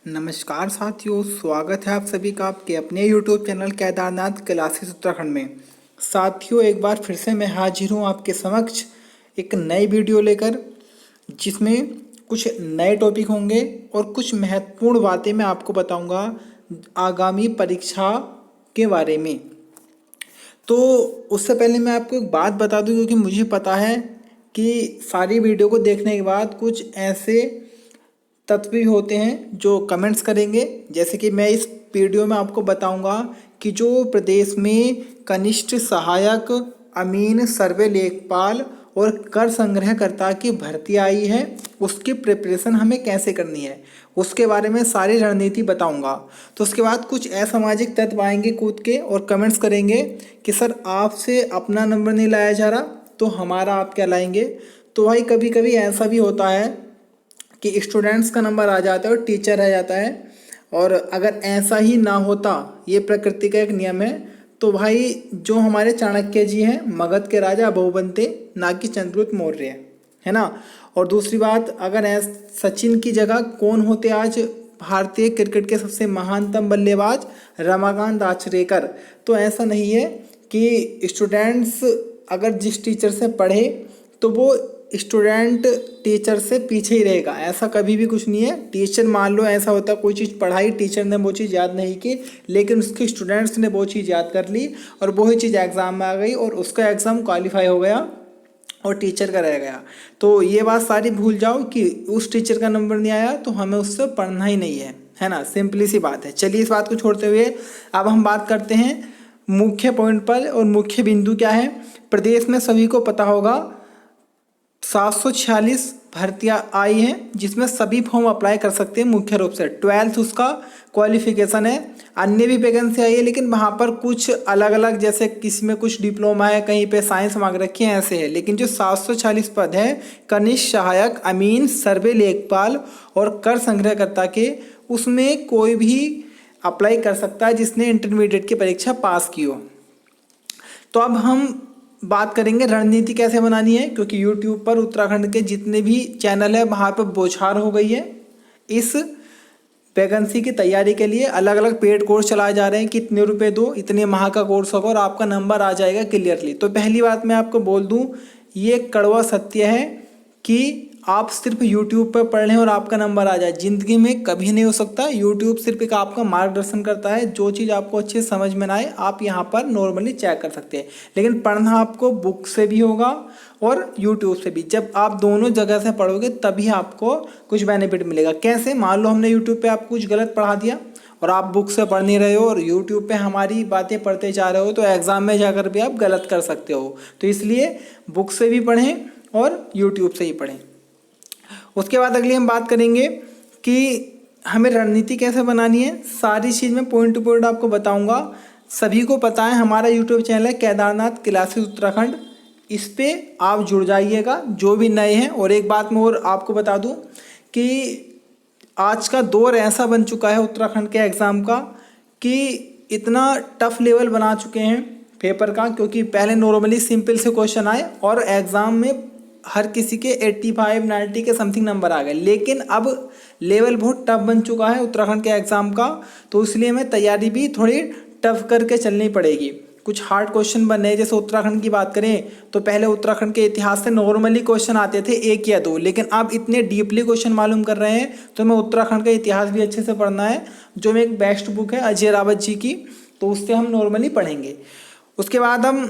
नमस्कार साथियों, स्वागत है आप सभी का आपके अपने YouTube channel Kedarnath classes Uttarakhand में। साथियों, एक बार फिर से मैं हाजिर हूँ आपके समक्ष एक नई वीडियो लेकर, जिसमें कुछ नए टॉपिक होंगे और कुछ महत्वपूर्ण बातें मैं आपको बताऊंगा आगामी परीक्षा के बारे में। तो उससे पहले मैं आपको एक बात बता दूं, क्योंकि मुझे पता है कि सारी वीडियो को देखने के बाद कुछ ऐसे तत्व भी होते हैं जो कमेंट्स करेंगे। जैसे कि मैं इस वीडियो में आपको बताऊंगा कि जो प्रदेश में कनिष्ठ सहायक अमीन सर्वे लेखपाल और कर संग्रहकर्ता की भर्ती आई है, उसकी प्रिपरेशन हमें कैसे करनी है, उसके बारे में सारी रणनीति बताऊंगा। तो उसके बाद कुछ असामाजिक तत्व आएंगे कूद के और कमेंट्स करेंगे कि सर आपसे अपना नंबर नहीं लाया जा रहा, तो हमारा आप क्या लाएंगे। तो भाई कभी कभी ऐसा भी होता है कि स्टूडेंट्स का नंबर आ जाता है और टीचर रह जाता है। और अगर ऐसा ही ना होता, ये प्रकृति का एक नियम है, तो भाई जो हमारे चाणक्य जी हैं, मगध के राजा बहु बनते, ना कि चंद्रगुप्त मौर्य, है ना। और दूसरी बात, अगर सचिन की जगह कौन होते आज भारतीय क्रिकेट के सबसे महानतम बल्लेबाज, रमाकांत आचरेकर। तो ऐसा नहीं है कि स्टूडेंट्स अगर जिस टीचर से पढ़े तो वो स्टूडेंट टीचर से पीछे ही रहेगा, ऐसा कभी भी कुछ नहीं है। टीचर मान लो ऐसा होता है, कोई चीज़ पढ़ाई, टीचर ने वो चीज़ याद नहीं की, लेकिन उसके स्टूडेंट्स ने वो चीज़ याद कर ली और वही चीज़ एग्ज़ाम में आ गई और उसका एग्ज़ाम क्वालिफाई हो गया और टीचर का रह गया। तो ये बात सारी भूल जाओ कि उस टीचर का नंबर नहीं आया तो हमें उससे पढ़ना ही नहीं है ना। सिंपली सी बात है। चलिए, इस बात को छोड़ते हुए अब हम बात करते हैं मुख्य पॉइंट पर। और मुख्य बिंदु क्या है, प्रदेश में सभी को पता होगा 746 भर्तियां आई हैं, जिसमें सभी फॉर्म अप्लाई कर सकते हैं। मुख्य रूप से 12th उसका क्वालिफिकेशन है। अन्य भी वैकेंसी आई है, लेकिन वहाँ पर कुछ अलग अलग, जैसे किसी में कुछ डिप्लोमा है, कहीं पे साइंस मांग रखी है, ऐसे है। लेकिन जो 746 पद है कनिष्ठ सहायक अमीन सर्वे लेखपाल और कर संग्रहकर्ता के, उसमें कोई भी अप्लाई कर सकता है जिसने इंटरमीडिएट की परीक्षा पास की हो। तो अब हम बात करेंगे रणनीति कैसे बनानी है, क्योंकि YouTube पर उत्तराखंड के जितने भी चैनल है वहाँ पर बौछार हो गई है। इस वैकेंसी की तैयारी के लिए अलग अलग पेड कोर्स चलाए जा रहे हैं कि इतने रुपए दो, इतने माह का कोर्स होगा और आपका नंबर आ जाएगा क्लियरली। तो पहली बात मैं आपको बोल दूं, ये कड़वा सत्य है कि आप सिर्फ YouTube पर पढ़ लें और आपका नंबर आ जाए, ज़िंदगी में कभी नहीं हो सकता। YouTube सिर्फ एक आपका मार्गदर्शन करता है, जो चीज़ आपको अच्छे से समझ में ना आए आप यहाँ पर नॉर्मली चेक कर सकते हैं, लेकिन पढ़ना आपको बुक से भी होगा और YouTube से भी। जब आप दोनों जगह से पढ़ोगे तभी आपको कुछ बेनिफिट मिलेगा। कैसे, मान लो हमने YouTube पे आपको कुछ गलत पढ़ा दिया और आप बुक से पढ़ नहीं रहे हो और YouTube पे हमारी बातें पढ़ते जा रहे हो, तो एग्ज़ाम में जाकर भी आप गलत कर सकते हो। तो इसलिए बुक से भी पढ़ें और YouTube से ही पढ़ें। उसके बाद अगली हम बात करेंगे कि हमें रणनीति कैसे बनानी है। सारी चीज़ मैं पॉइंट टू पॉइंट आपको बताऊंगा। सभी को पता है हमारा यूट्यूब चैनल है केदारनाथ क्लासेस उत्तराखंड, इस पे आप जुड़ जाइएगा जो भी नए हैं। और एक बात मैं और आपको बता दूं कि आज का दौर ऐसा बन चुका है उत्तराखंड के एग्ज़ाम का कि इतना टफ लेवल बना चुके हैं पेपर का, क्योंकि पहले नॉर्मली सिंपल से क्वेश्चन आए और एग्ज़ाम में हर किसी के 85-90 के समथिंग नंबर आ गए। लेकिन अब लेवल बहुत टफ बन चुका है उत्तराखंड के एग्ज़ाम का, तो इसलिए हमें तैयारी भी थोड़ी टफ करके चलनी पड़ेगी। कुछ हार्ड क्वेश्चन बन रहे हैं। जैसे उत्तराखंड की बात करें तो पहले उत्तराखंड के इतिहास से नॉर्मली क्वेश्चन आते थे 1 या 2, लेकिन अब इतने डीपली क्वेश्चन मालूम कर रहे हैं, तो हमें उत्तराखंड का इतिहास भी अच्छे से पढ़ना है, जो में एक बेस्ट बुक है अजय रावत जी की, तो उससे हम नॉर्मली पढ़ेंगे। उसके बाद हम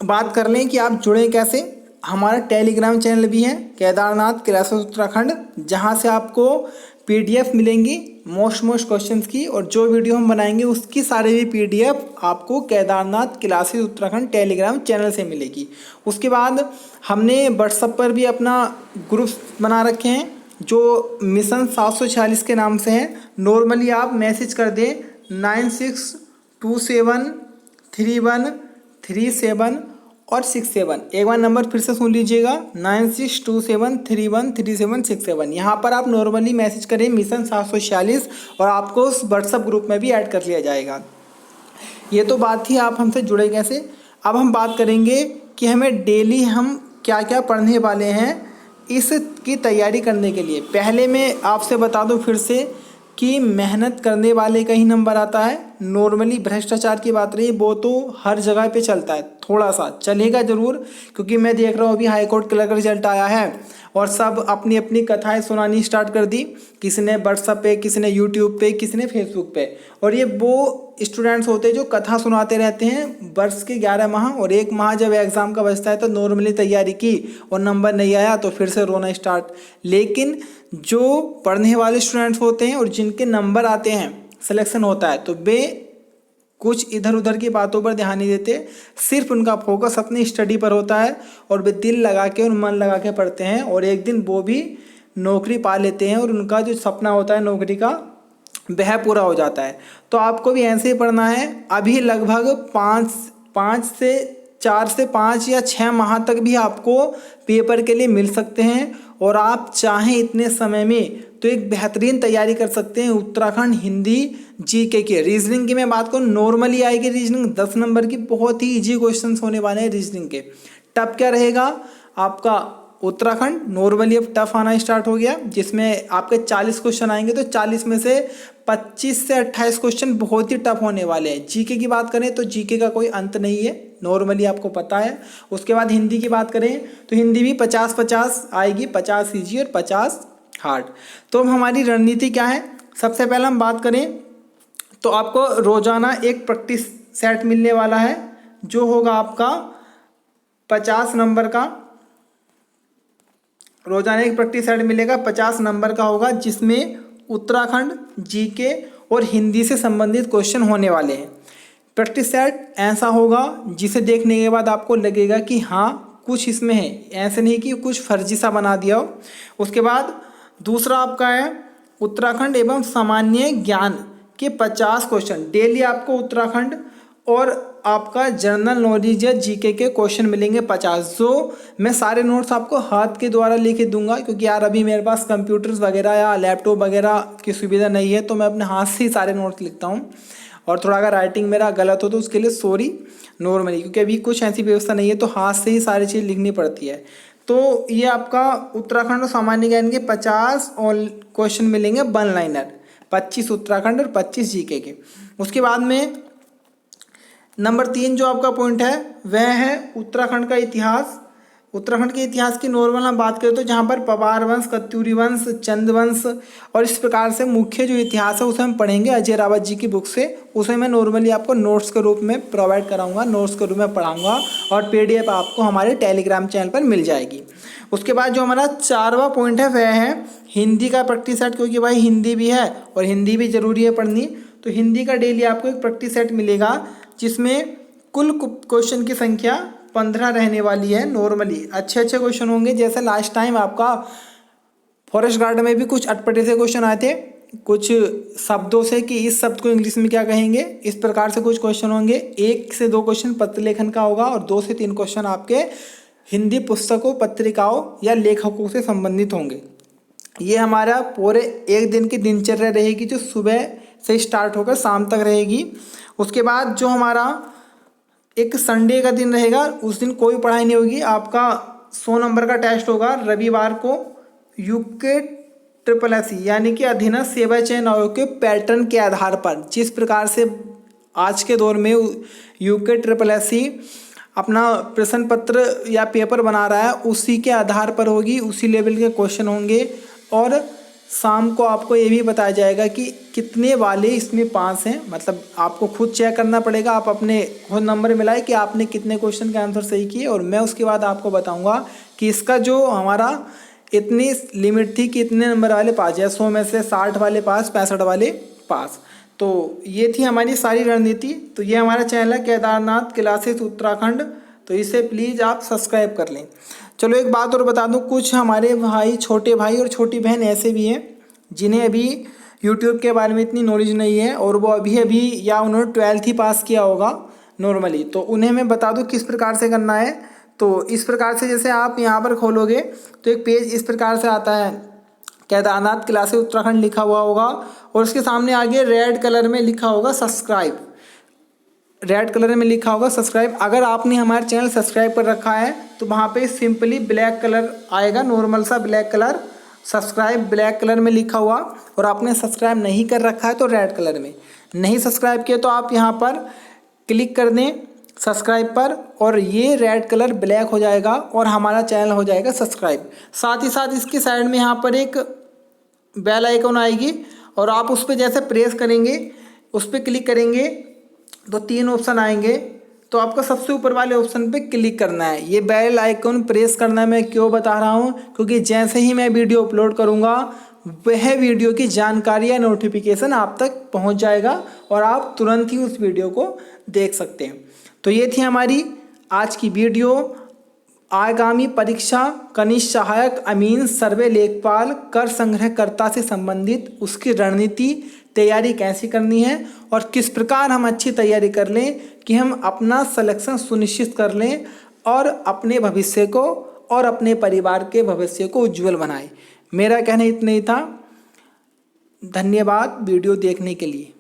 बात कर लें कि आप जुड़ें कैसे। हमारा टेलीग्राम चैनल भी है केदारनाथ क्लासेस उत्तराखंड, जहां से आपको PDF मिलेंगी मोस्ट क्वेश्चंस की, और जो वीडियो हम बनाएंगे उसकी सारी भी PDF आपको Kedarnath classes Uttarakhand Telegram channel से मिलेगी। उसके बाद हमने व्हाट्सएप पर भी अपना ग्रुप बना रखे हैं जो मिशन 746 के नाम से है। नॉर्मली आप मैसेज कर दें 96273137 और 67। एक बार नंबर फिर से सुन लीजिएगा, 9627313767। यहाँ पर आप नॉर्मली मैसेज करें मिशन 746 और आपको उस व्हाट्सएप ग्रुप में भी ऐड कर लिया जाएगा। ये तो बात थी आप हमसे जुड़े कैसे। अब हम बात करेंगे कि हमें डेली हम क्या क्या पढ़ने वाले हैं इसकी तैयारी करने के लिए। पहले मैं आपसे बता दूं फिर से कि मेहनत करने वाले का ही नंबर आता है। नॉर्मली भ्रष्टाचार की बात रही वो तो हर जगह पे चलता है, थोड़ा सा चलेगा ज़रूर, क्योंकि मैं देख रहा हूँ अभी हाई कोर्ट क्लर्क का रिजल्ट आया है और सब अपनी अपनी कथाएं सुनानी स्टार्ट कर दी, किसी ने व्हाट्सएप पे, किसी ने यूट्यूब पे, किसी ने फेसबुक पे। और ये वो स्टूडेंट्स होते हैं जो कथा सुनाते रहते हैं वर्ष के 11 माह, और 1 माह जब एग्ज़ाम का बचता है तो नॉर्मली तैयारी की और नंबर नहीं आया तो फिर से रोना स्टार्ट। लेकिन जो पढ़ने वाले स्टूडेंट्स होते हैं और जिनके नंबर आते हैं, सिलेक्शन होता है, तो वे कुछ इधर उधर की बातों पर ध्यान नहीं देते, सिर्फ उनका फोकस अपनी स्टडी पर होता है और वे दिल लगा के और मन लगा के पढ़ते हैं और एक दिन वो भी नौकरी पा लेते हैं और उनका जो सपना होता है नौकरी का वह पूरा हो जाता है। तो आपको भी ऐसे ही पढ़ना है। अभी लगभग 4 से 5 या 6 माह तक भी आपको पेपर के लिए मिल सकते हैं और आप चाहें इतने समय में तो एक बेहतरीन तैयारी कर सकते हैं उत्तराखंड हिंदी जीके की। रीजनिंग की मैं बात करूँ, नॉर्मली आएगी रीजनिंग 10 नंबर की, बहुत ही इजी क्वेश्चंस होने वाले हैं रीजनिंग के। टफ क्या रहेगा आपका उत्तराखंड, नॉर्मली अब टफ आना स्टार्ट हो गया, जिसमें आपके 40 क्वेश्चन आएंगे तो 40 में से 25 से 28 क्वेश्चन बहुत ही टफ होने वाले हैं। जीके की बात करें तो जीके का कोई अंत नहीं है, नॉर्मली आपको पता है। उसके बाद हिंदी की बात करें तो हिंदी भी 50-50 आएगी, 50 ईजी और 50 हार्ड। तो अब हमारी रणनीति क्या है, सबसे पहले हम बात करें तो आपको रोजाना एक प्रैक्टिस सेट मिलने वाला है जो होगा आपका 50 नंबर का। रोजाना एक प्रैक्टिस सेट मिलेगा 50 नंबर का होगा, जिसमें उत्तराखंड जीके और हिंदी से संबंधित क्वेश्चन होने वाले हैं। प्रैक्टिस सेट ऐसा होगा जिसे देखने के बाद आपको लगेगा कि हाँ कुछ इसमें है, ऐसे नहीं कि कुछ फर्जी सा बना दिया हो। उसके बाद दूसरा आपका है उत्तराखंड एवं सामान्य ज्ञान के 50 क्वेश्चन। डेली आपको उत्तराखंड और आपका जनरल नॉलेज या जीके के क्वेश्चन मिलेंगे 50, जो मैं सारे नोट्स आपको हाथ के द्वारा लिख दूंगा, क्योंकि यार अभी मेरे पास कंप्यूटर्स वगैरह या लैपटॉप वगैरह की सुविधा नहीं है, तो मैं अपने हाथ से ही सारे नोट्स लिखता हूँ। और थोड़ा अगर राइटिंग मेरा गलत हो तो उसके लिए सॉरी नॉर्मली, क्योंकि अभी कुछ ऐसी व्यवस्था नहीं है तो हाथ से ही सारी चीज़ लिखनी पड़ती है। तो ये आपका उत्तराखंड और सामान्य ज्ञान के 50 और क्वेश्चन मिलेंगे 1 लाइनर, 25 उत्तराखंड और 25 जीके के। उसके बाद में नंबर 3 जो आपका पॉइंट है वह है उत्तराखंड का इतिहास। उत्तराखंड के इतिहास की नॉर्मल हम बात करें तो जहाँ पर पवार वंश, कत्यूरी वंश, चंद वंश और इस प्रकार से मुख्य जो इतिहास है उसे हम पढ़ेंगे अजय रावत जी की बुक से। उसे मैं नॉर्मली आपको नोट्स के रूप में प्रोवाइड कराऊंगा, नोट्स के रूप में पढ़ाऊंगा और PDF आपको हमारे टेलीग्राम चैनल पर मिल जाएगी। उसके बाद जो हमारा 4वां पॉइंट है वह है हिंदी का प्रैक्टिस सेट, क्योंकि भाई हिंदी भी है और हिंदी भी ज़रूरी है पढ़नी। तो हिंदी का डेली आपको एक प्रैक्टिस सेट मिलेगा जिसमें कुल क्वेश्चन की संख्या 15 रहने वाली है। नॉर्मली अच्छे अच्छे क्वेश्चन होंगे, जैसे लास्ट टाइम आपका फॉरेस्ट गार्ड में भी कुछ अटपटे से क्वेश्चन आए थे, कुछ शब्दों से कि इस शब्द को इंग्लिश में क्या कहेंगे, इस प्रकार से कुछ क्वेश्चन होंगे। 1 से 2 क्वेश्चन पत्र लेखन का होगा और 2 से 3 क्वेश्चन आपके हिंदी पुस्तकों, पत्रिकाओं या लेखकों से संबंधित होंगे। ये हमारा पूरे एक दिन की दिनचर्या रहेगी जो सुबह से स्टार्ट होकर शाम तक रहेगी। उसके बाद जो हमारा एक संडे का दिन रहेगा, उस दिन कोई पढ़ाई नहीं होगी, आपका 100 नंबर का टेस्ट होगा रविवार को यूके SSS यानी कि अधीनस्थ सेवा चयन आयोग के पैटर्न के आधार पर। जिस प्रकार से आज के दौर में यूके SSS अपना प्रश्न पत्र या पेपर बना रहा है, उसी के आधार पर होगी, उसी लेवल के क्वेश्चन होंगे। और शाम को आपको ये भी बताया जाएगा कि कितने वाले इसमें पास हैं, मतलब आपको खुद चेक करना पड़ेगा। आप अपने खुद नंबर मिलाए कि आपने कितने क्वेश्चन के आंसर सही किए, और मैं उसके बाद आपको बताऊंगा कि इसका जो हमारा इतनी लिमिट थी कि इतने नंबर वाले पास है, 100 में से 60 वाले पास, 65 वाले पास। तो ये थी हमारी सारी रणनीति। तो ये हमारा चैनल है केदारनाथ क्लासेस उत्तराखंड, तो इसे प्लीज़ आप सब्सक्राइब कर लें। चलो एक बात और बता दूं, कुछ हमारे भाई, छोटे भाई और छोटी बहन ऐसे भी हैं जिन्हें अभी यूट्यूब के बारे में इतनी नॉलेज नहीं है और वो अभी या उन्होंने 12th ही पास किया होगा नॉर्मली, तो उन्हें मैं बता दूं किस प्रकार से करना है। तो इस प्रकार से जैसे आप यहाँ पर खोलोगे तो एक पेज इस प्रकार से आता है, केदारनाथ क्लासेस उत्तराखंड लिखा हुआ होगा और उसके सामने आगे रेड कलर में लिखा होगा सब्सक्राइब, रेड कलर में लिखा होगा सब्सक्राइब। अगर आपने हमारे चैनल सब्सक्राइब कर रखा है तो वहाँ पे सिंपली ब्लैक कलर आएगा, नॉर्मल सा black colour subscribe black colour में लिखा हुआ, और आपने सब्सक्राइब नहीं कर रखा है तो रेड कलर में। नहीं सब्सक्राइब किया तो आप यहाँ पर क्लिक कर दें सब्सक्राइब पर, और ये रेड कलर ब्लैक हो जाएगा और हमारा चैनल हो जाएगा सब्सक्राइब। साथ ही साथ इसके साइड में यहाँ पर एक बेल आइकन आएगी, और आप उस पर जैसे प्रेस करेंगे, उस पर क्लिक करेंगे तो 3 ऑप्शन आएंगे। तो आपको सबसे ऊपर वाले ऑप्शन पे क्लिक करना है। ये बेल आइकन प्रेस करना है। मैं क्यों बता रहा हूँ, क्योंकि जैसे ही मैं वीडियो अपलोड करूँगा वह वीडियो की जानकारी या नोटिफिकेशन आप तक पहुँच जाएगा और आप तुरंत ही उस वीडियो को देख सकते हैं। तो ये थी हमारी आज की वीडियो। आगामी परीक्षा कनिष्ठ सहायक अमीन सर्वे लेखपाल कर संग्रहकर्ता से संबंधित उसकी रणनीति तैयारी कैसे करनी है और किस प्रकार हम अच्छी तैयारी कर लें कि हम अपना सिलेक्शन सुनिश्चित कर लें और अपने भविष्य को और अपने परिवार के भविष्य को उज्जवल बनाएं। मेरा कहना इतना ही था। धन्यवाद वीडियो देखने के लिए।